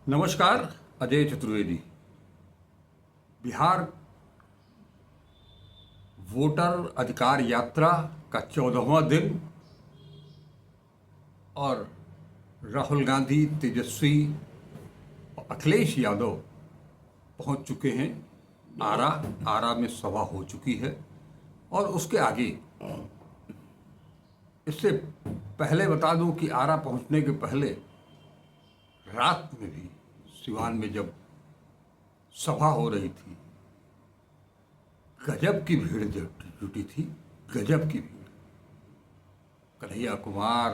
नमस्कार। अजय चतुर्वेदी। बिहार वोटर अधिकार यात्रा का 14वां दिन और राहुल गांधी, तेजस्वी और अखिलेश यादव पहुंच चुके हैं। आरा आरा में सभा हो चुकी है। और उसके आगे, इससे पहले बता दूं कि आरा पहुंचने के पहले रात में भी सिवान में जब सभा हो रही थी, गजब की भीड़ जुटी थी। गजब की भीड़। कन्हैया कुमार,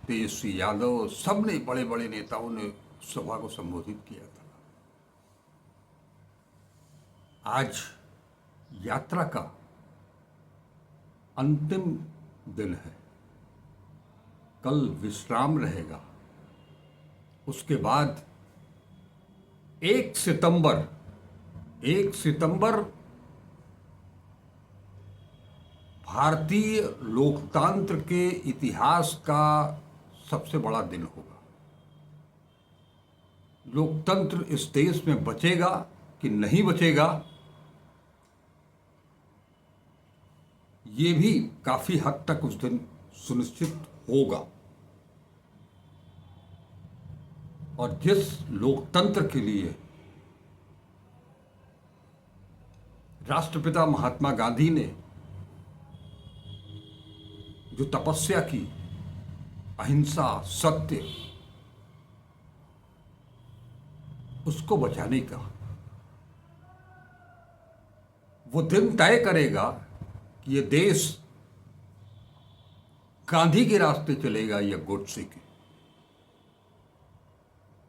तेजस्वी यादव, सब ने, बड़े बड़े नेताओं ने सभा को संबोधित किया था। आज यात्रा का अंतिम दिन है। कल विश्राम रहेगा। उसके बाद 1 सितंबर भारतीय लोकतंत्र के इतिहास का सबसे बड़ा दिन होगा। लोकतंत्र इस देश में बचेगा कि नहीं बचेगा, ये भी काफी हद तक उस दिन सुनिश्चित होगा। और जिस लोकतंत्र के लिए राष्ट्रपिता महात्मा गांधी ने जो तपस्या की, अहिंसा, सत्य, उसको बचाने का, वो दिन तय करेगा कि ये देश गांधी के रास्ते चलेगा या गोडसे के।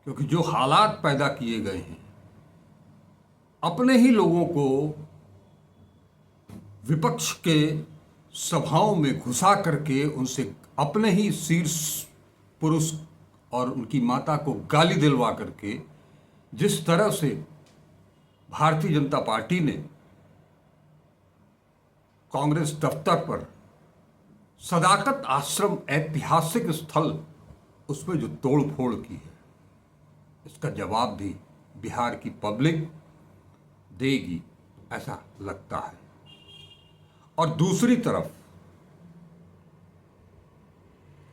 क्योंकि जो हालात पैदा किए गए हैं, अपने ही लोगों को विपक्ष के सभाओं में घुसा करके उनसे, अपने ही शीर्ष पुरुष और उनकी माता को गाली दिलवा करके, जिस तरह से भारतीय जनता पार्टी ने कांग्रेस दफ्तर पर सदाकत आश्रम ऐतिहासिक स्थल, उसमें जो तोड़फोड़ की है, इसका जवाब भी बिहार की पब्लिक देगी, ऐसा लगता है। और दूसरी तरफ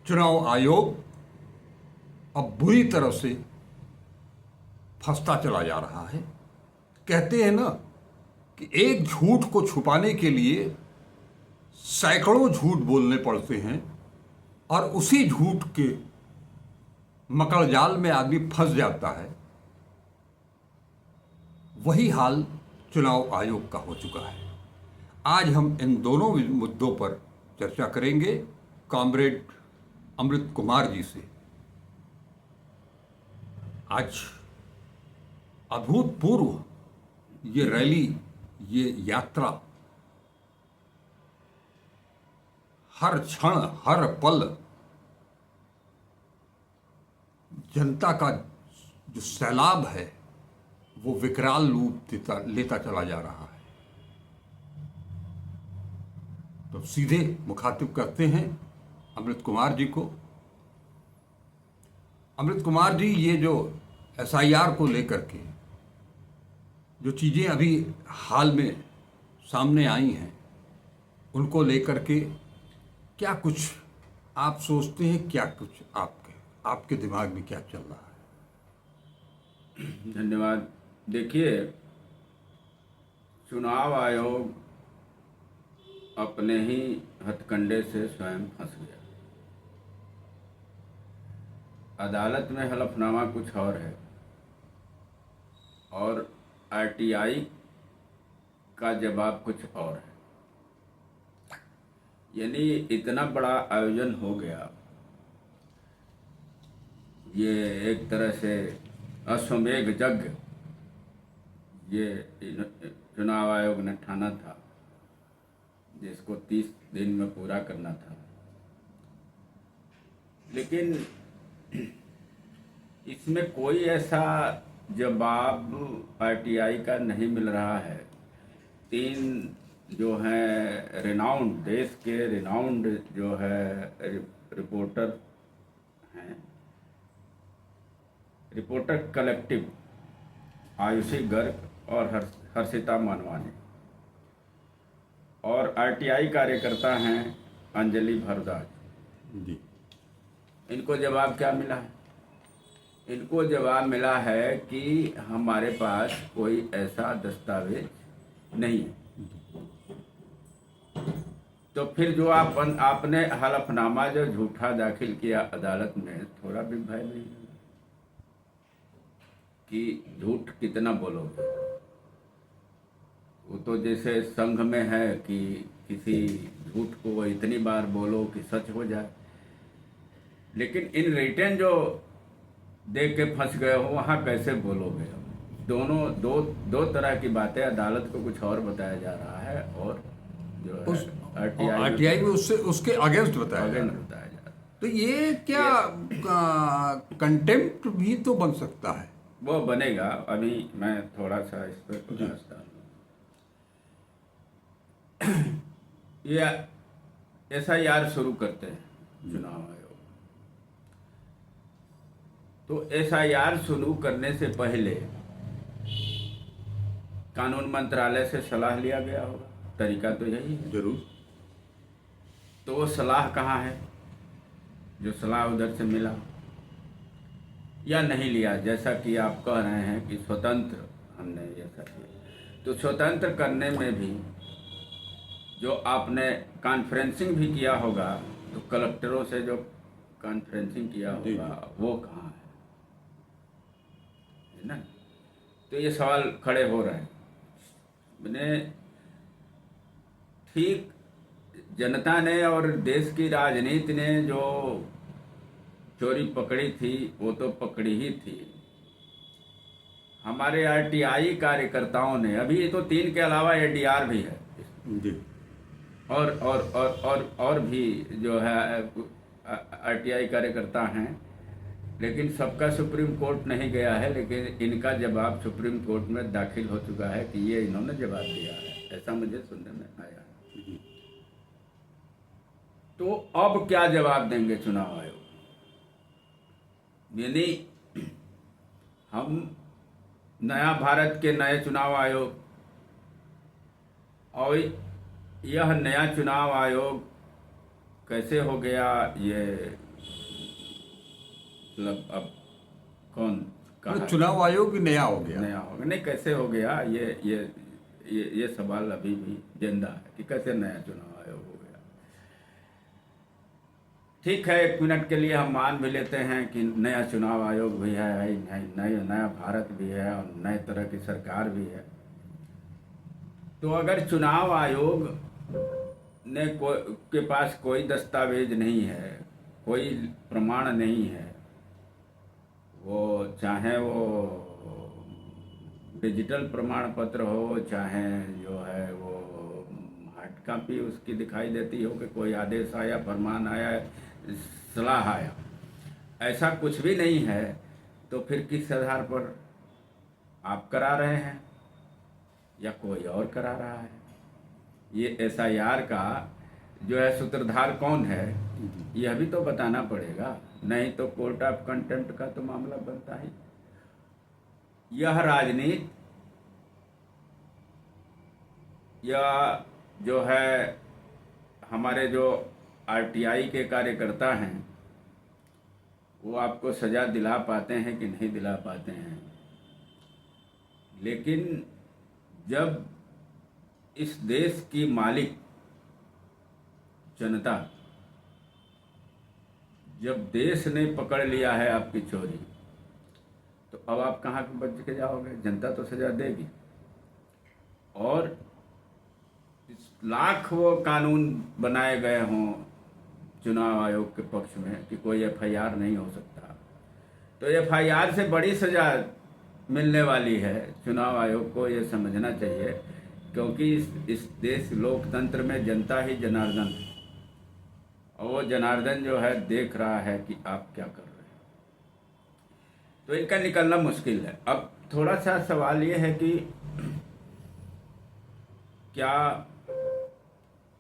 चुनाव आयोग अब बुरी तरह से फंसता चला जा रहा है। कहते हैं ना कि एक झूठ को छुपाने के लिए सैकड़ों झूठ बोलने पड़ते हैं, और उसी झूठ के मकड़जाल में आदमी फंस जाता है। वही हाल चुनाव आयोग का हो चुका है। आज हम इन दोनों मुद्दों पर चर्चा करेंगे कॉमरेड अमृत कुमार जी से। आज अभूतपूर्व ये रैली, ये यात्रा, हर क्षण, हर पल जनता का जो सैलाब है, वो विकराल रूप लेता चला जा रहा है। तो सीधे मुखातिब करते हैं अमृत कुमार जी को। अमृत कुमार जी, ये जो एसआईआर को लेकर के जो चीज़ें अभी हाल में सामने आई हैं, उनको लेकर के क्या कुछ आप सोचते हैं, क्या कुछ आपके दिमाग में क्या चल रहा है? धन्यवाद। देखिए, चुनाव आयोग अपने ही हथकंडे से स्वयं फंस गया। अदालत में हलफनामा कुछ और है और आरटीआई का जवाब कुछ और है। यानी इतना बड़ा आयोजन हो गया, ये एक तरह से अश्वमेध यज्ञ ये चुनाव आयोग ने ठाना था, जिसको 30 दिन में पूरा करना था। लेकिन इसमें कोई ऐसा जवाब आरटीआई का नहीं मिल रहा है। 3 जो हैं रिनाउंड, देश के रिनाउंड जो है रिपोर्टर हैं, रिपोर्टर कलेक्टिव आयुषी गर्ग और हर्षिता मनवानी, और आरटीआई कार्यकर्ता हैं अंजलि भारद्वाज। जी। इनको जवाब क्या मिला है? इनको जवाब मिला है कि हमारे पास कोई ऐसा दस्तावेज नहीं है। तो फिर जो आपने हलफनामा जो झूठा दाखिल किया अदालत में, थोड़ा भी भय नहीं है कि झूठ कितना बोलोगे? वो तो जैसे संघ में है कि किसी झूठ को इतनी बार बोलो कि सच हो जाए, लेकिन इन रिटर्न जो देख के फंस गए हो वहाँ कैसे बोलोगे? दोनों दो तरह की बातें, अदालत को कुछ और बताया जा रहा है और जो है आरटीआई में उससे उसके अगेंस्ट बताया जा रहा है। तो ये क्या कंटेम्प्ट भी तो बन सकता है? वो बनेगा। अभी मैं थोड़ा सा इस पर प्रकाश डालूं। ये एसआईआर शुरू करते हैं चुनाव आयोग, तो एसआईआर शुरू करने से पहले कानून मंत्रालय से सलाह लिया गया होगा, तरीका तो यही है। जरूर। तो वो सलाह कहाँ है? जो सलाह उधर से मिला या नहीं लिया? जैसा कि आप कह रहे हैं कि स्वतंत्र हमने ऐसा किया, तो स्वतंत्र करने में भी जो आपने कॉन्फ्रेंसिंग भी किया होगा, तो कलेक्टरों से जो कॉन्फ्रेंसिंग किया होगा वो कहाँ है ना? तो ये सवाल खड़े हो रहे हैं। मैंने ठीक जनता ने और देश की राजनीति ने जो चोरी पकड़ी थी वो तो पकड़ी ही थी। हमारे आरटीआई कार्यकर्ताओं ने, अभी ये तो 3 के अलावा एडीआर भी है जी, और भी जो है आरटीआई कार्यकर्ता हैं, लेकिन सबका सुप्रीम कोर्ट नहीं गया है। लेकिन इनका जवाब सुप्रीम कोर्ट में दाखिल हो चुका है कि ये इन्होंने जवाब दिया है, ऐसा मुझे सुनने में आया। तो अब क्या जवाब देंगे चुनाव आयोग? यानी हम नया भारत के नए चुनाव आयोग, और यह नया चुनाव आयोग कैसे हो गया, ये मतलब अब कौन कहा? चुनाव आयोग भी नया हो गया। नया हो गया नहीं, कैसे हो गया? ये सवाल अभी भी जिंदा है कि कैसे नया चुनाव आयोग हो गया। ठीक है, 1 मिनट के लिए हम मान भी लेते हैं कि नया चुनाव आयोग भी है, नया भारत भी है और नए तरह की सरकार भी है। तो अगर चुनाव आयोग ने के पास कोई दस्तावेज नहीं है, कोई प्रमाण नहीं है, वो चाहे वो डिजिटल प्रमाण पत्र हो, चाहे जो है वो हार्ड कॉपी उसकी दिखाई देती हो कि कोई आदेश आया, फरमान आया, सलाह आया, ऐसा कुछ भी नहीं है, तो फिर किस आधार पर आप करा रहे हैं या कोई और करा रहा है? ये एसआईआर का जो है सूत्रधार कौन है, यह भी तो बताना पड़ेगा, नहीं तो कोर्ट ऑफ कंटेम्प्ट का तो मामला बनता ही। यह राजनीति या जो है हमारे जो आरटीआई के कार्यकर्ता हैं वो आपको सजा दिला पाते हैं कि नहीं दिला पाते हैं, लेकिन जब इस देश की मालिक जनता, जब देश ने पकड़ लिया है आपकी चोरी, तो अब आप कहाँ पे बच के जाओगे? जनता तो सजा देगी। और लाख वो कानून बनाए गए हों चुनाव आयोग के पक्ष में कि कोई एफआईआर नहीं हो सकता, तो एफआईआर से बड़ी सजा मिलने वाली है। चुनाव आयोग को ये समझना चाहिए, क्योंकि इस देश लोकतंत्र में जनता ही जनार्दन है, और वो जनार्दन जो है देख रहा है कि आप क्या कर रहे हैं, तो इनका निकलना मुश्किल है। अब थोड़ा सा सवाल ये है कि क्या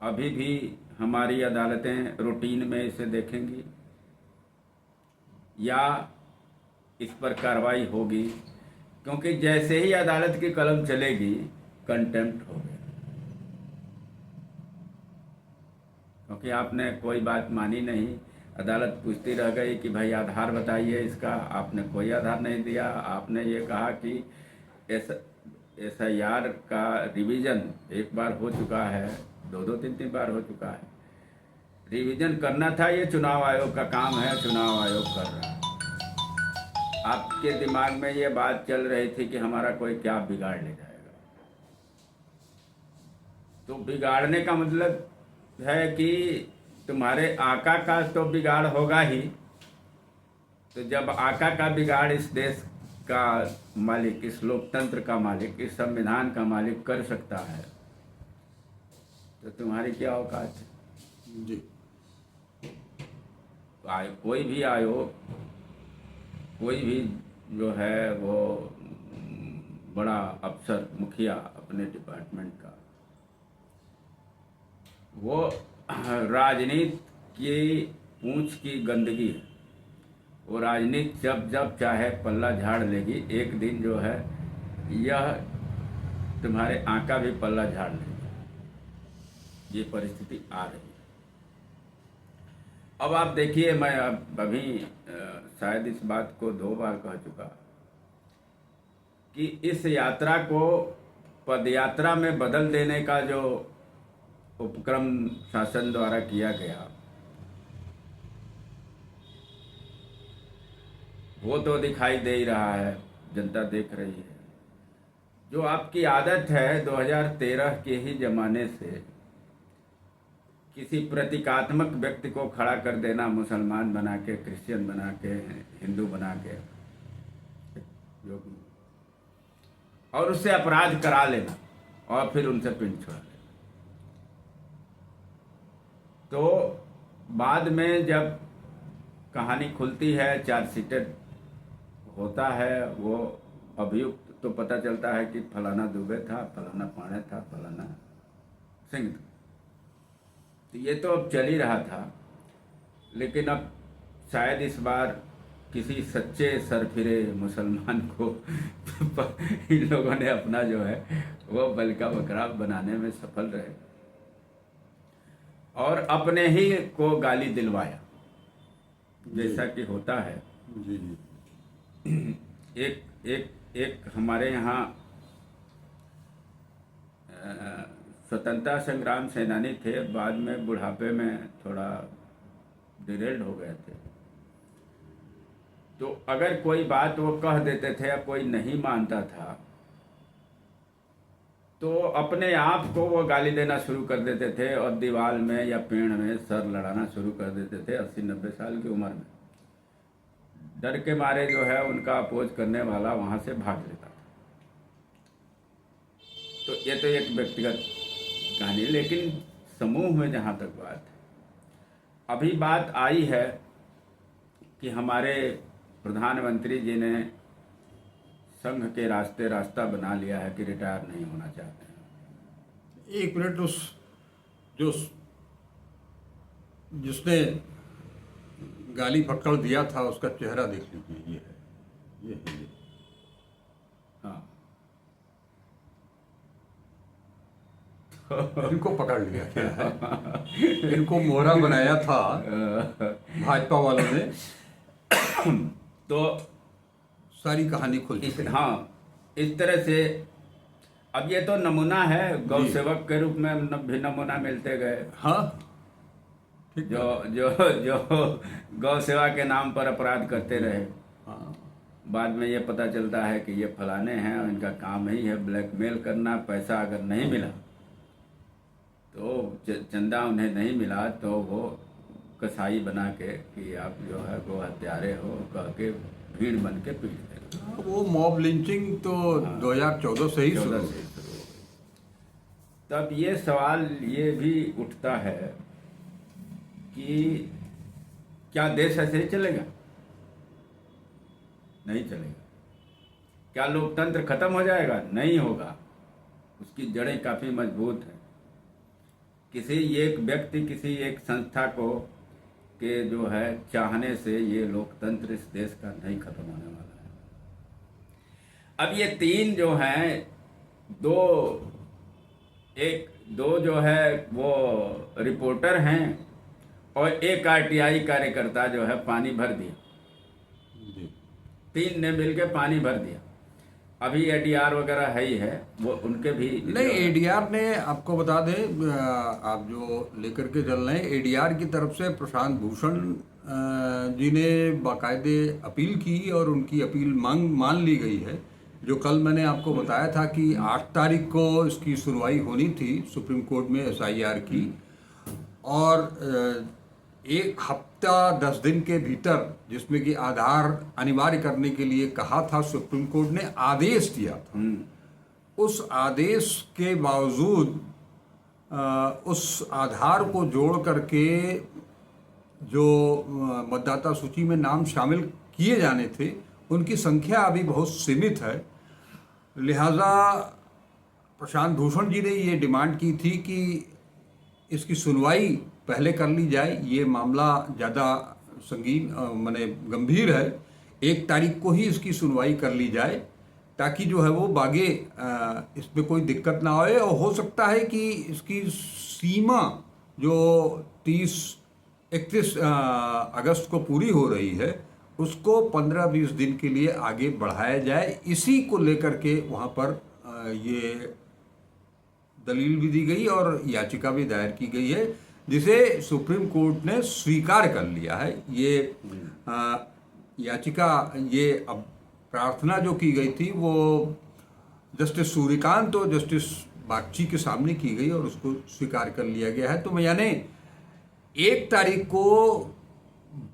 अभी भी हमारी अदालतें रूटीन में इसे देखेंगी, या इस पर कार्रवाई होगी, क्योंकि जैसे ही अदालत की कलम चलेगी कंटेम्प्ट हो गया, क्योंकि आपने कोई बात मानी नहीं। अदालत पूछती रह गई कि भाई आधार बताइए इसका, आपने कोई आधार नहीं दिया। आपने ये कहा कि SIR का रिवीजन एक बार हो चुका है, दो तीन बार हो चुका है, रिवीजन करना था, ये चुनाव आयोग का काम है, चुनाव आयोग कर रहा है। आपके दिमाग में ये बात चल रही थी कि हमारा कोई क्या बिगाड़ ले जाएगा। तो बिगाड़ने का मतलब है कि तुम्हारे आका का तो बिगाड़ होगा ही। तो जब आका का बिगाड़ इस देश का मालिक, इस लोकतंत्र का मालिक, इस संविधान का मालिक कर सकता है, तो तुम्हारी क्या औकात है जी। कोई भी आयोग, कोई भी जो है वो बड़ा अफसर, मुखिया अपने डिपार्टमेंट का, वो राजनीति की पूंछ की गंदगी है। वो राजनीति जब जब चाहे पल्ला झाड़ लेगी। एक दिन जो है यह तुम्हारे आका भी पल्ला झाड़ लेगी। ये परिस्थिति आ रही है। अब आप देखिए, मैं अभी शायद इस बात को 2 बार कह चुका कि इस यात्रा को पदयात्रा में बदल देने का जो उपक्रम शासन द्वारा किया गया, वो तो दिखाई दे ही रहा है, जनता देख रही है। जो आपकी आदत है 2013 के ही जमाने से, किसी प्रतीकात्मक व्यक्ति को खड़ा कर देना, मुसलमान बना के, क्रिश्चियन बना के, हिंदू बना के, और उससे अपराध करा लेना और फिर उनसे पिंड छुड़ा लेना। तो बाद में जब कहानी खुलती है, चार्जशीटेड होता है वो अभियुक्त, तो पता चलता है कि फलाना दुबे था, फलाना पाणे था, फलाना सिंह था। तो ये तो अब चल ही रहा था, लेकिन अब शायद इस बार किसी सच्चे सरफिरे मुसलमान को इन लोगों ने अपना जो है वो बल का बकरा बनाने में सफल रहे और अपने ही को गाली दिलवाया, जैसा कि होता है। जी जी। एक हमारे यहाँ स्वतंत्रता संग्राम सेनानी थे, बाद में बुढ़ापे में थोड़ा डिरेल्ड हो गए थे। तो अगर कोई बात वो कह देते थे या कोई नहीं मानता था, तो अपने आप को वो गाली देना शुरू कर देते थे और दीवार में या पेड़ में सर लड़ाना शुरू कर देते थे 80-90 साल की उम्र में। डर के मारे जो है उनका अपोज करने वाला वहाँ से भाग लेता था। तो ये तो एक व्यक्तिगत कहानी, लेकिन समूह में जहाँ तक बात है, अभी बात आई है कि हमारे प्रधानमंत्री जी ने संघ के रास्ते रास्ता बना लिया है कि रिटायर नहीं होना चाहते हैं। 1 मिनट, उस जो जिसने गाली फक्कड़ दिया था उसका चेहरा देख लीजिए। ये है ये। हाँ, इनको पकड़ लिया क्या है? इनको मोहरा बनाया था भाजपा वालों ने। तो सारी कहानी खुल इस, चुकी है। हाँ, इस तरह से अब ये तो नमूना है, गौ सेवक के रूप में भी नमूना मिलते गए। हाँ, ठीक जो जो जो गौ सेवा के नाम पर अपराध करते रहे। हाँ, बाद में ये पता चलता है कि ये फलाने हैं और इनका काम ही है ब्लैकमेल करना। पैसा अगर नहीं मिला तो चंदा उन्हें नहीं मिला तो वो कसाई बना के कि आप जो है गो हत्यारे हो कह के भीड़ बन के पीट देते। वो मॉब लिंचिंग तो 2014 से ही शुरू हो गई। तब ये सवाल ये भी उठता है कि क्या देश ऐसे ही चलेगा? नहीं चलेगा। क्या लोकतंत्र खत्म हो जाएगा? नहीं होगा। उसकी जड़ें काफी मजबूत हैं। किसी एक व्यक्ति, किसी एक संस्था को के जो है चाहने से ये लोकतंत्र इस देश का नहीं खत्म होने वाला है। अब ये तीन जो हैं, दो जो है वो रिपोर्टर हैं और एक आरटीआई कार्यकर्ता जो है पानी भर दिया। जी। तीन ने मिलकर पानी भर दिया। अभी एडीआर वगैरह है ही है, वो उनके भी नहीं, एडीआर ने, आपको बता दें, आप जो लेकर के चल रहे हैं, एडीआर की तरफ से प्रशांत भूषण जी ने बाकायदे अपील की और उनकी अपील मान ली गई है। जो कल मैंने आपको बताया था कि 8 तारीख को इसकी सुनवाई होनी थी सुप्रीम कोर्ट में एसआईआर की, और एक हफ्ता 10 दिन के भीतर, जिसमें कि आधार अनिवार्य करने के लिए कहा था, सुप्रीम कोर्ट ने आदेश दिया था। उस आदेश के बावजूद उस आधार को जोड़ करके जो मतदाता सूची में नाम शामिल किए जाने थे, उनकी संख्या अभी बहुत सीमित है। लिहाजा प्रशांत भूषण जी ने ये डिमांड की थी कि इसकी सुनवाई पहले कर ली जाए। ये मामला ज़्यादा संगीन माने गंभीर है। 1 तारीख को ही इसकी सुनवाई कर ली जाए ताकि जो है वो बागे इसमें कोई दिक्कत ना आए। और हो सकता है कि इसकी सीमा जो 31 अगस्त को पूरी हो रही है, उसको 15-20 दिन के लिए आगे बढ़ाया जाए। इसी को लेकर के वहाँ पर ये दलील भी दी गई और याचिका भी दायर की गई है, जिसे सुप्रीम कोर्ट ने स्वीकार कर लिया है। ये याचिका, ये अब प्रार्थना जो की गई थी वो जस्टिस सूर्यकांत और जस्टिस बागची के सामने की गई और उसको स्वीकार कर लिया गया है। तो यानी 1 तारीख को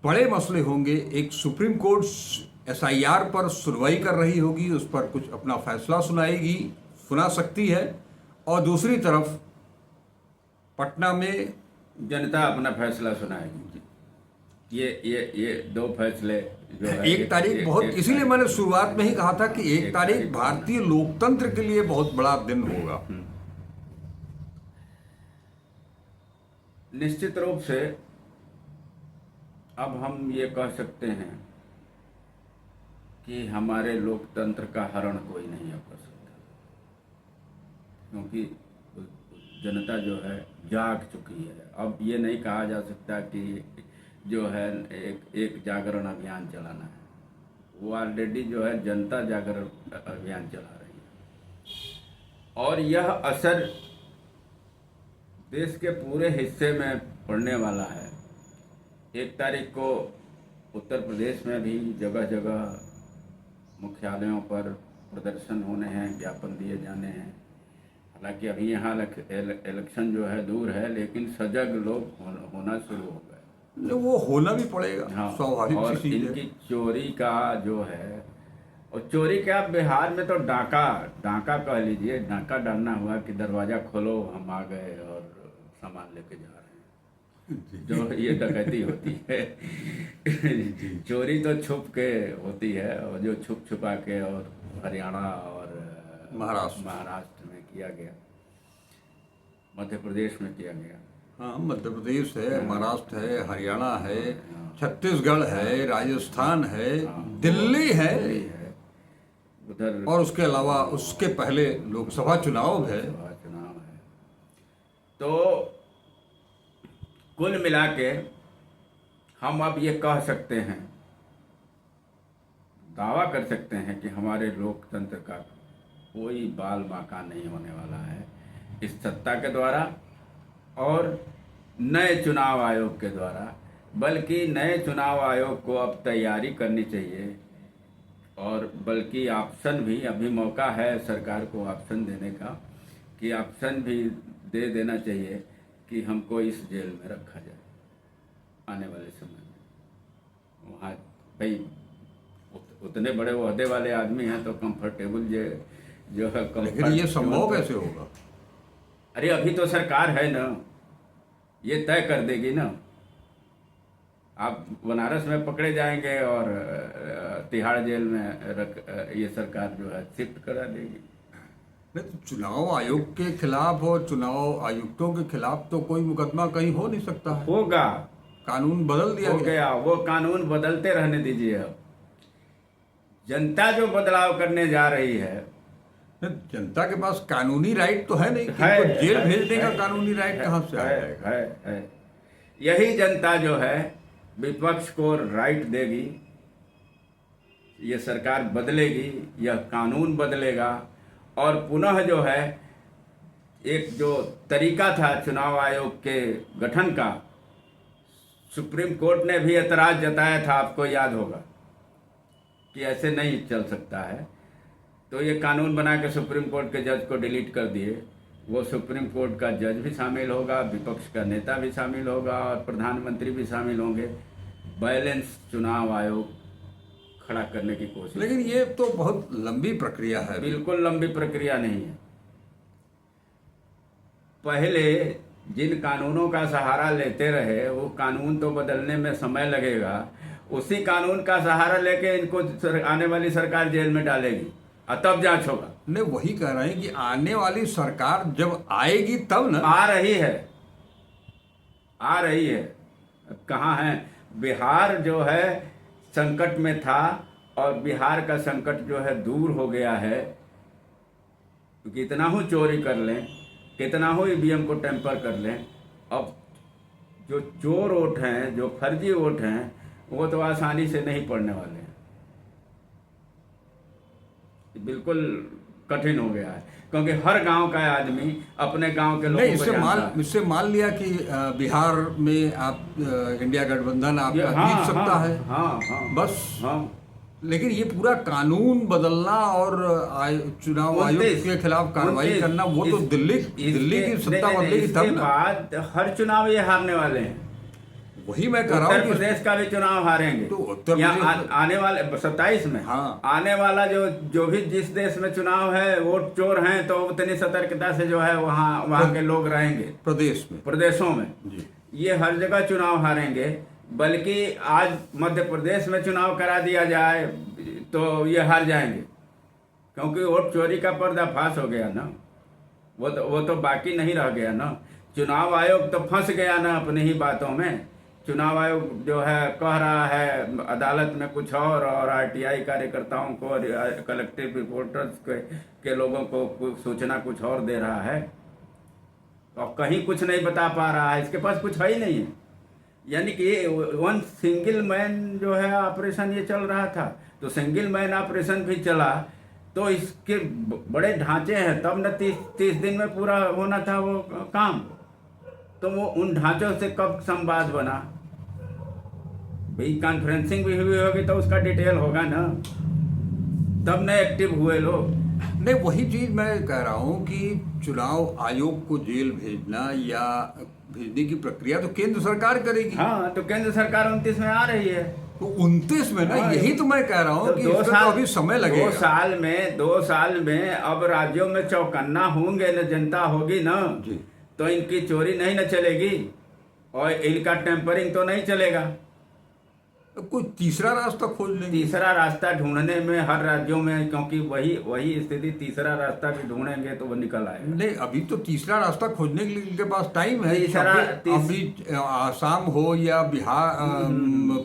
बड़े मसले होंगे। एक, सुप्रीम कोर्ट एसआईआर पर सुनवाई कर रही होगी, उस पर कुछ अपना फैसला सुना सकती है, और दूसरी तरफ पटना में जनता अपना फैसला सुनाएगी। ये 2 फैसले जो है 1 तारीख बहुत, इसीलिए मैंने शुरुआत में ही कहा था कि 1 तारीख भारतीय लोकतंत्र के लिए बहुत बड़ा दिन होगा। निश्चित रूप से अब हम ये कह सकते हैं कि हमारे लोकतंत्र का हरण कोई नहीं कर सकता, क्योंकि जनता जो है जाग चुकी है। अब ये नहीं कहा जा सकता कि जो है एक जागरण अभियान चलाना है। वो ऑलरेडी जो है जनता जागरण अभियान चला रही है, और यह असर देश के पूरे हिस्से में पड़ने वाला है। 1 तारीख को उत्तर प्रदेश में भी जगह जगह मुख्यालयों पर प्रदर्शन होने हैं, ज्ञापन दिए जाने हैं। हालांकि अभी यहाँ इलेक्शन जो है दूर है, लेकिन सजग लोग होना शुरू हो गए। वो होना भी पड़ेगा, हाँ, स्वाभाविक और सी चीज है। इनकी चोरी का जो है, और चोरी क्या, बिहार में तो डाका कह लीजिए, डाका डालना हुआ कि दरवाजा खोलो हम आ गए और सामान लेके जा रहे हैं। जो ये डकैती होती है चोरी तो छुप के होती है, और जो छुप छुपा के और हरियाणा और महाराष्ट्र में किया गया, मध्य प्रदेश में किया गया। हाँ, मध्य प्रदेश है, महाराष्ट्र है, हरियाणा है, छत्तीसगढ़ है, राजस्थान है, दिल्ली है, उधर, और उसके अलावा उसके पहले लोकसभा चुनाव है। तो कुल मिला के हम अब ये कह सकते हैं, दावा कर सकते हैं कि हमारे लोकतंत्र का कोई बाल बांका नहीं होने वाला है इस सत्ता के द्वारा और नए चुनाव आयोग के द्वारा। बल्कि नए चुनाव आयोग को अब तैयारी करनी चाहिए, और बल्कि ऑप्शन भी, अभी मौका है सरकार को ऑप्शन देने का, कि ऑप्शन भी दे देना चाहिए कि हमको इस जेल में रखा जाए आने वाले समय में। वहाँ भाई उतने बड़े ओहदे वाले आदमी हैं तो कंफर्टेबल जो है, लेकिन ये संभव कैसे होगा? अरे अभी तो सरकार है ना, ये तय कर देगी ना। आप बनारस में पकड़े जाएंगे और तिहाड़ जेल में ये सरकार जो है शिफ्ट करा देगी। नहीं तो चुनाव आयोग के खिलाफ और चुनाव आयुक्तों के खिलाफ तो कोई मुकदमा कहीं हो नहीं सकता है। होगा, कानून बदल दिया हो गया। गया, वो कानून बदलते रहने दीजिए। अब जनता जो बदलाव करने जा रही है, जनता के पास कानूनी राइट तो है नहीं, है, इनको जेल है, भेजने का है, कानूनी राइट कहाँ से आ जाएगा? है। यही जनता जो है विपक्ष को राइट देगी, ये सरकार बदलेगी, यह कानून बदलेगा, और पुनः जो है एक जो तरीका था चुनाव आयोग के गठन का, सुप्रीम कोर्ट ने भी एतराज जताया था, आपको याद होगा कि ऐसे नहीं चल सकता है। तो ये कानून बना के सुप्रीम कोर्ट के जज को डिलीट कर दिए। वो सुप्रीम कोर्ट का जज भी शामिल होगा, विपक्ष का नेता भी शामिल होगा और प्रधानमंत्री भी शामिल होंगे। बैलेंस चुनाव आयोग खड़ा करने की कोशिश। लेकिन ये तो बहुत लंबी प्रक्रिया है। बिल्कुल लंबी प्रक्रिया नहीं है। पहले जिन कानूनों का सहारा लेते रहे, वो कानून तो बदलने में समय लगेगा। उसी कानून का सहारा लेके इनको आने वाली सरकार जेल में डालेगी और तब जांच होगा। नहीं, वही कह रहे हैं कि आने वाली सरकार जब आएगी तब ना। आ रही है, आ रही है। कहाँ है? बिहार जो है संकट में था, और बिहार का संकट जो है दूर हो गया है। कितना ही चोरी कर लें, कितना ही ईवीएम को टेम्पर कर लें, अब जो चोर वोट हैं, जो फर्जी वोट हैं, वो तो आसानी से नहीं पड़ने वाले हैं। बिल्कुल कठिन हो गया है, क्योंकि हर गांव का आदमी अपने गांव के लोगों को जानता है। इससे मान लिया कि बिहार में आप इंडिया गठबंधन आपका जीत सकता है। हाँ, बस। हाँ। लेकिन ये पूरा कानून बदलना और चुनाव आयोग के खिलाफ कार्रवाई करना, वो तो दिल्ली की सत्ता बदलेगी तब इसके बाद हर चुनाव ये हारने वाले हैं। वही मैं कह रहा हूँ। उत्तर प्रदेश का भी चुनाव हारेंगे। तो उत्तर प्रदेश आने वाले 27 में, हाँ, आने वाला जो भी जिस देश में चुनाव है, वोट चोर हैं, तो उतनी सतर्कता से जो है वहाँ के लोग रहेंगे। प्रदेशों में जी। ये हर जगह चुनाव हारेंगे। बल्कि आज मध्य प्रदेश में चुनाव करा दिया जाए तो ये हार जाएंगे, क्योंकि वोट चोरी का पर्दाफाश हो गया ना। वो तो बाकी नहीं रह गया ना। चुनाव आयोग तो फंस गया ना अपनी ही बातों में। चुनाव आयोग जो है कह रहा है अदालत में कुछ और आरटीआई कार्यकर्ताओं को और कलेक्टिव रिपोर्टर्स के लोगों को सूचना कुछ और दे रहा है, और कहीं कुछ नहीं बता पा रहा है। इसके पास कुछ है ही नहीं है। यानी कि वन सिंगल मैन जो है ऑपरेशन ये चल रहा था। तो सिंगल मैन ऑपरेशन भी चला तो इसके बड़े ढांचे हैं, तब न 30 दिन में पूरा होना था वो काम। तो वो उन ढांचों से कब संवाद बना भाई? कॉन्फ्रेंसिंग भी हुई होगी तो उसका डिटेल होगा ना, तब न एक्टिव हुए लोग। नहीं, वही चीज मैं कह रहा हूँ कि चुनाव आयोग को जेल भेजना या भेजने की प्रक्रिया तो केंद्र सरकार करेगी। हाँ, तो केंद्र सरकार 29 में आ रही है। तो 29 में ना, हाँ, यही तो मैं कह रहा हूँ तो कि इसमें तो अभी समय लगेगा। 2 साल में अब राज्यों में चौकन्ना होंगे न, जनता होगी ना जी। तो इनकी चोरी नहीं न चलेगी और इनका टेम्परिंग तो नहीं चलेगा। कोई तीसरा रास्ता खोज लेंगे। तीसरा रास्ता ढूंढने में हर राज्यों में, क्योंकि वही स्थिति, तीसरा रास्ता भी ढूंढेंगे तो वो निकल आएगा। नहीं, अभी तो तीसरा रास्ता खोजने के लिए इनके पास टाइम है। अभी आसाम हो या बिहार,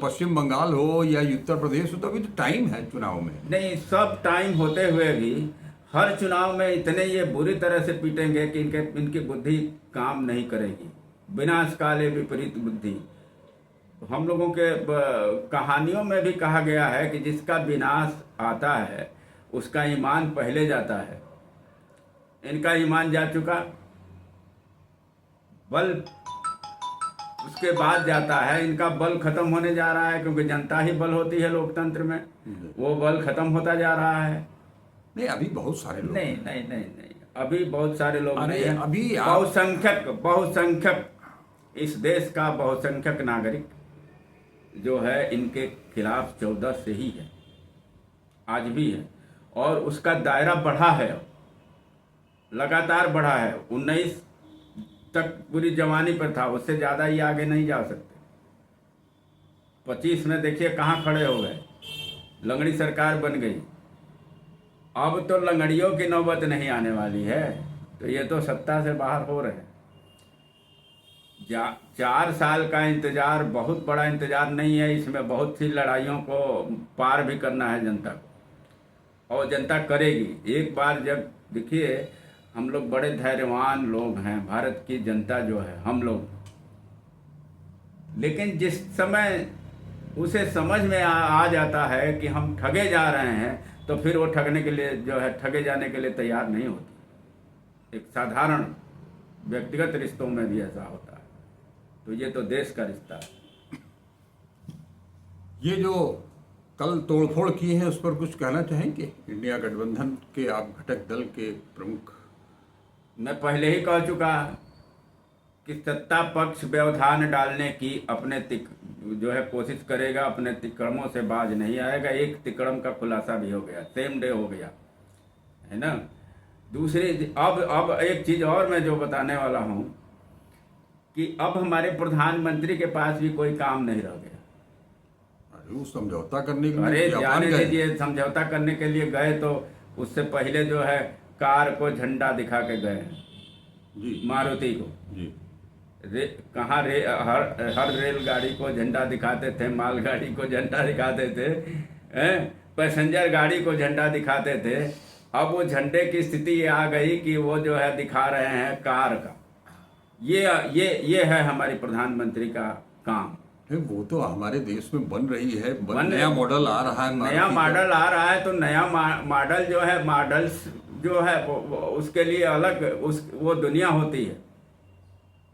पश्चिम बंगाल हो या उत्तर प्रदेश हो, तो अभी तो टाइम है चुनाव में। नहीं, सब टाइम होते हुए भी हर चुनाव में इतने ये बुरी तरह से पीटेंगे कि इनकी बुद्धि काम नहीं करेगी। विनाश काले विपरीत बुद्धि। हम लोगों के कहानियों में भी कहा गया है कि जिसका विनाश आता है उसका ईमान पहले जाता है। इनका ईमान जा चुका, बल उसके बाद जाता है। इनका बल खत्म होने जा रहा है, क्योंकि जनता ही बल होती है लोकतंत्र में। वो बल खत्म होता जा रहा है। नहीं, अभी बहुत सारे लोग नहीं, अभी बहुत सारे लोग नहीं हैं। अभी बहुसंख्यक इस देश का बहुसंख्यक नागरिक जो है इनके खिलाफ 14 से ही है, आज भी है, और उसका दायरा बढ़ा है, लगातार बढ़ा है। 19 तक पूरी जवानी पर था, उससे ज़्यादा ही आगे नहीं जा सकते। 25 में देखिए कहाँ खड़े हो गए, लंगड़ी सरकार बन गई। अब तो लंगड़ियों की नौबत नहीं आने वाली है, तो ये तो सत्ता से बाहर हो रहे हैं। 4 साल का इंतजार बहुत बड़ा इंतजार नहीं है, इसमें बहुत सी लड़ाइयों को पार भी करना है जनता को, और जनता करेगी। एक बार जब देखिए, हम लोग बड़े धैर्यवान लोग हैं, भारत की जनता जो है हम लोग, लेकिन जिस समय उसे समझ में आ जाता है कि हम ठगे जा रहे हैं, तो फिर वो ठगने के लिए जो है, ठगे जाने के लिए तैयार नहीं होती। एक साधारण व्यक्तिगत रिश्तों में भी ऐसा होता है, तो ये तो देश का रिश्ता है। ये जो कल तोड़फोड़ की है उस पर कुछ कहना चाहेंगे? इंडिया गठबंधन के आप घटक दल के प्रमुख। मैं पहले ही कह चुका कि सत्ता पक्ष व्यवधान डालने की अपने जो है कोशिश करेगा, अपने तिक्रमों से बाज नहीं आएगा। एक तिक्रम का खुलासा भी हो गया, सेम डे हो गया, है ना। दूसरी, अब एक चीज और मैं जो बताने वाला हूं कि अब हमारे प्रधानमंत्री के पास भी कोई काम नहीं रह गया। अरे वो समझौता करने के अरे लिए जापान जाने गए। दीजिए, समझौता करने के लिए गए तो उससे पहले जो है कार को झंडा दिखा के गए हैं, जी मारुति को। जी। कहाँ हर रेलगाड़ी को झंडा दिखाते थे, मालगाड़ी को झंडा दिखाते थे, पैसेंजर गाड़ी को झंडा दिखाते थे। अब वो झंडे की स्थिति ये आ गई कि वो जो है दिखा रहे हैं कार का। ये है हमारी प्रधानमंत्री का काम। वो तो हमारे देश में बन रही है, नया मॉडल आ रहा है, नया मॉडल आ रहा है, तो नया मॉडल जो है, मॉडल्स जो है उसके लिए अलग वो दुनिया होती है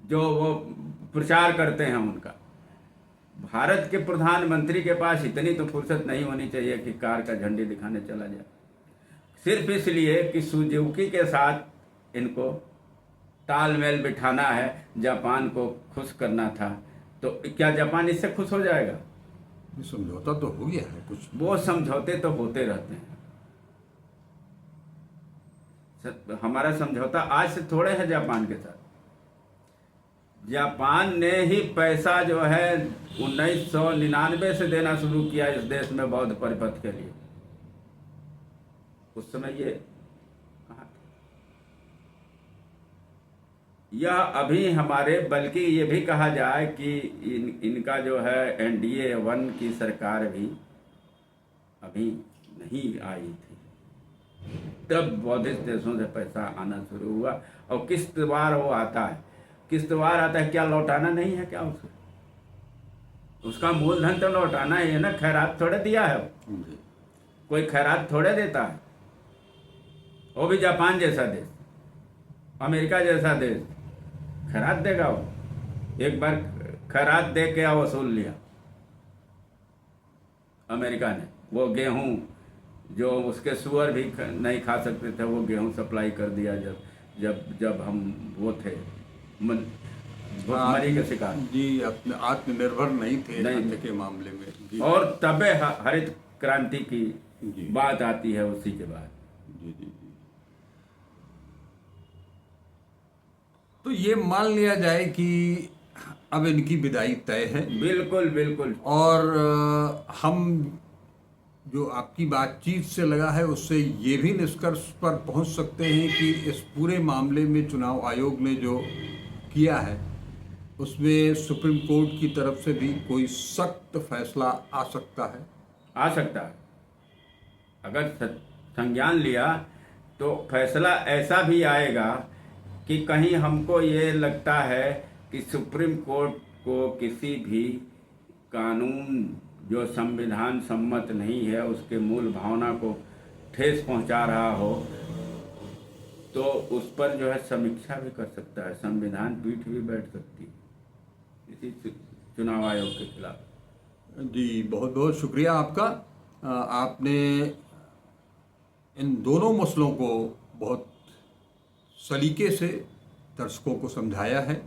जो वो प्रचार करते हैं उनका। भारत के प्रधानमंत्री के पास इतनी तो फुर्सत नहीं होनी चाहिए कि कार का झंडे दिखाने चला जाए, सिर्फ इसलिए कि सुजुकी के साथ इनको तालमेल बिठाना है, जापान को खुश करना था। तो क्या जापान इससे खुश हो जाएगा? समझौता तो हो गया है कुछ। वो समझौते तो होते रहते हैं। हमारा समझौता आज से थोड़े है जापान के साथ। जापान ने ही पैसा जो है 1999 से देना शुरू किया इस देश में बौद्ध परिपथ के लिए। उस समय ये कहाँ थे? यह अभी हमारे, बल्कि ये भी कहा जाए कि इनका जो है NDA 1 की सरकार भी अभी नहीं आई थी, तब बौद्धिस्ट देशों से पैसा आना शुरू हुआ। और किस्तवार वो आता है, किस्तवार आता है, क्या लौटाना नहीं है क्या उसे? उसका मूलधन तो लौटाना ही है ना, खैरात थोड़े दिया है वो। कोई खैरात थोड़े देता है। वो भी जापान जैसा देश, अमेरिका जैसा देश खैरात देगा? वो एक बार खैरात दे के वसूल लिया अमेरिका ने। वो गेहूं जो उसके सुअर भी नहीं खा सकते थे, वो गेहूं सप्लाई कर दिया जब हम वो थे भुखमरी के शिकार जी, अपने आत्मनिर्भर नहीं थे अन्न के मामले में जी। और तबे हरित क्रांति की जी। बात आती है उसी के बाद। जी जी जी। तो ये मान लिया जाए कि अब इनकी विदाई तय है। बिल्कुल बिल्कुल। और हम जो आपकी बातचीत से लगा है उससे ये भी निष्कर्ष पर पहुंच सकते हैं कि इस पूरे मामले में चुनाव आयोग ने जो किया है उसमें सुप्रीम कोर्ट की तरफ से भी कोई सख्त फैसला आ सकता है। आ सकता है। अगर संज्ञान लिया तो फैसला ऐसा भी आएगा कि कहीं हमको ये लगता है कि सुप्रीम कोर्ट को किसी भी कानून जो संविधान सम्मत नहीं है, उसके मूल भावना को ठेस पहुंचा रहा हो, तो उस पर जो है समीक्षा भी कर सकता है, संविधान पीठ भी बैठ सकती है इसी चुनाव आयोग के खिलाफ। जी, बहुत बहुत शुक्रिया आपका। आपने इन दोनों मसलों को बहुत सलीके से दर्शकों को समझाया है,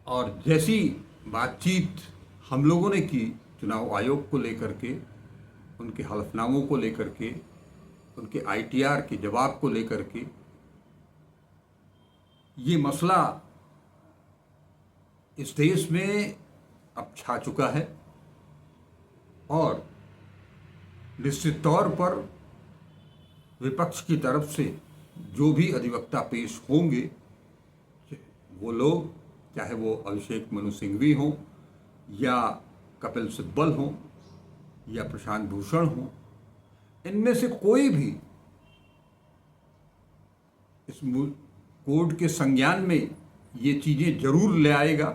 और जैसी बातचीत हम लोगों ने की चुनाव आयोग को लेकर के, उनके हलफनामों को लेकर के, उनके ITR के जवाब को लेकर के, ये मसला इस देश में अब छा चुका है और निश्चित तौर पर विपक्ष की तरफ से जो भी अधिवक्ता पेश होंगे वो लोग चाहे वो अभिषेक मनु सिंघवी हों या कपिल सिब्बल हों या प्रशांत भूषण हों, इनमें से कोई भी इस कोड के संज्ञान में ये चीज़ें जरूर ले आएगा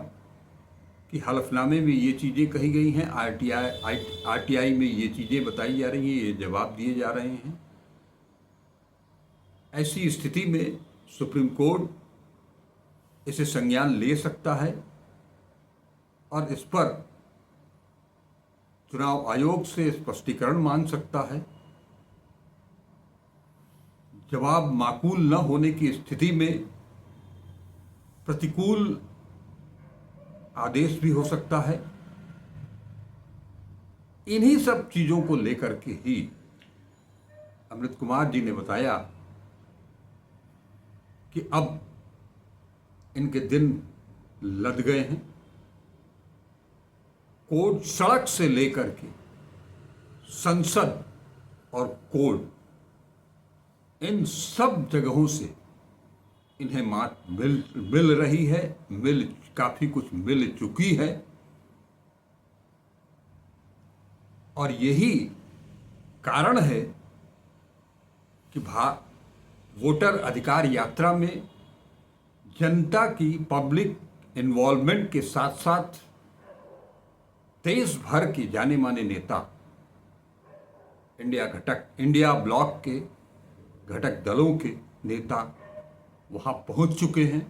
कि हलफनामे में ये चीज़ें कही गई हैं, आरटीआई में ये चीज़ें बताई जा रही हैं, ये जवाब दिए जा रहे हैं। ऐसी स्थिति में सुप्रीम कोर्ट इसे संज्ञान ले सकता है और इस पर चुनाव आयोग से स्पष्टीकरण मांग सकता है। जवाब माकूल न होने की स्थिति में प्रतिकूल आदेश भी हो सकता है। इन्हीं सब चीजों को लेकर के ही अमृत कुमार जी ने बताया कि अब इनके दिन लद गए हैं। कोर्ट सड़क से लेकर के संसद और कोर्ट, इन सब जगहों से इन्हें मात मिल रही है, काफी कुछ मिल चुकी है। और यही कारण है कि वोटर अधिकार यात्रा में जनता की पब्लिक इन्वॉल्वमेंट के साथ साथ देश भर के जाने माने नेता, इंडिया ब्लॉक के घटक दलों के नेता वहां पहुंच चुके हैं।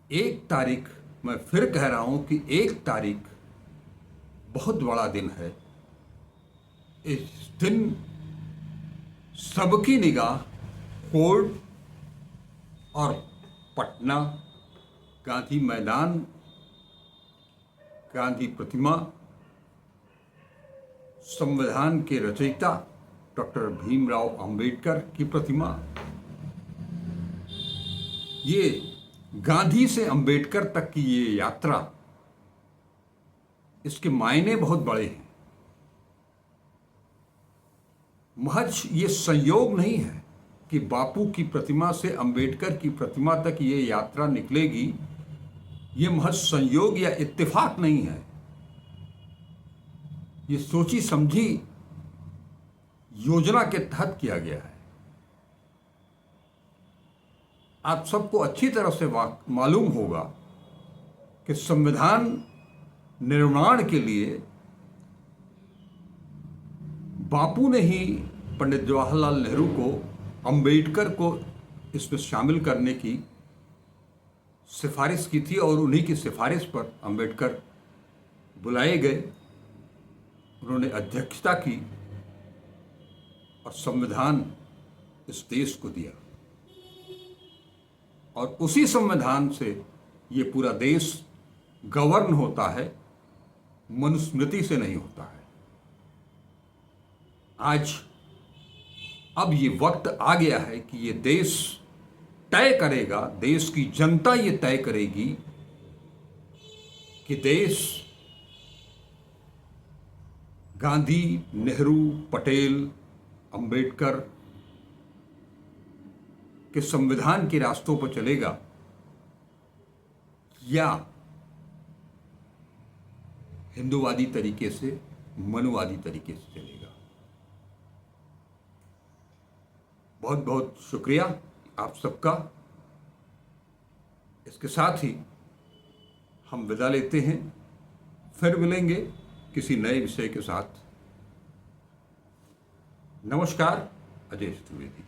1 तारीख, मैं फिर कह रहा हूं कि 1 तारीख बहुत बड़ा दिन है। इस दिन सबकी निगाह कोर्ट और पटना, गांधी मैदान, गांधी प्रतिमा, संविधान के रचयिता डॉक्टर भीमराव अंबेडकर की प्रतिमा, ये गांधी से अंबेडकर तक की ये यात्रा, इसके मायने बहुत बड़े हैं। महज ये संयोग नहीं है कि बापू की प्रतिमा से अंबेडकर की प्रतिमा तक ये यात्रा निकलेगी। ये महज संयोग या इत्तेफाक नहीं है, ये सोची समझी योजना के तहत किया गया है। आप सबको अच्छी तरह से मालूम होगा कि संविधान निर्माण के लिए बापू ने ही पंडित जवाहरलाल नेहरू को, अंबेडकर को इसमें शामिल करने की सिफारिश की थी और उन्हीं की सिफारिश पर अंबेडकर बुलाए गए। उन्होंने अध्यक्षता की और संविधान इस देश को दिया और उसी संविधान से ये पूरा देश गवर्न होता है, मनुस्मृति से नहीं होता है। आज अब ये वक्त आ गया है कि ये देश तय करेगा, देश की जनता ये तय करेगी कि देश गांधी, नेहरू, पटेल, अंबेडकर के संविधान के रास्तों पर चलेगा या हिंदूवादी तरीके से, मनुवादी तरीके से चलेगा। बहुत बहुत शुक्रिया आप सबका। इसके साथ ही हम विदा लेते हैं, फिर मिलेंगे किसी नए विषय के साथ। नमस्कार, अजय द्विवेदी।